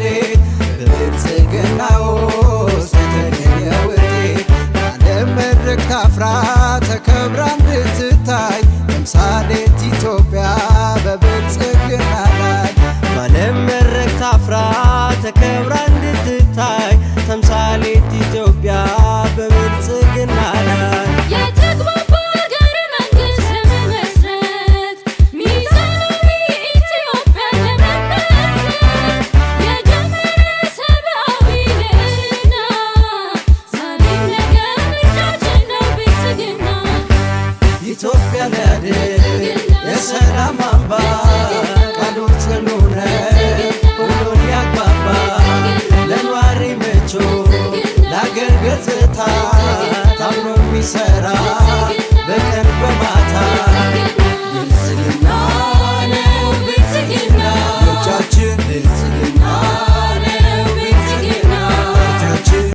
ተምሳሌት በብልጽግና ውስጥ የተገኘ ውጤት በዓለም መድረክ ታፍራ ተከብራ እንድትታይ ተምሳሌት ኢትዮጵያ በብልጽግና ላይ በዓለም መድረክ ታፍራ ተከብራ እንድትታይ ተምሳሌት ኢትዮጵያ በብልጽግና ላይ የተግባባ ሀገረ መንግስት ለመመስረት ሚዛናዊ ኢትዮጵያ ለመመልከት የጀመረ ሰብአዊ ልዕልና ዛሬም ነገ ምርጫችን ነው ብልጽግና ኢትዮጵያ ሊያድን የሰላም አምባ ቃሉ ጽኑ ነው ሁሉን ያግባባ ለኗሪ ምቹ ለአገር ገጽታ ታምኖ የሚሰራ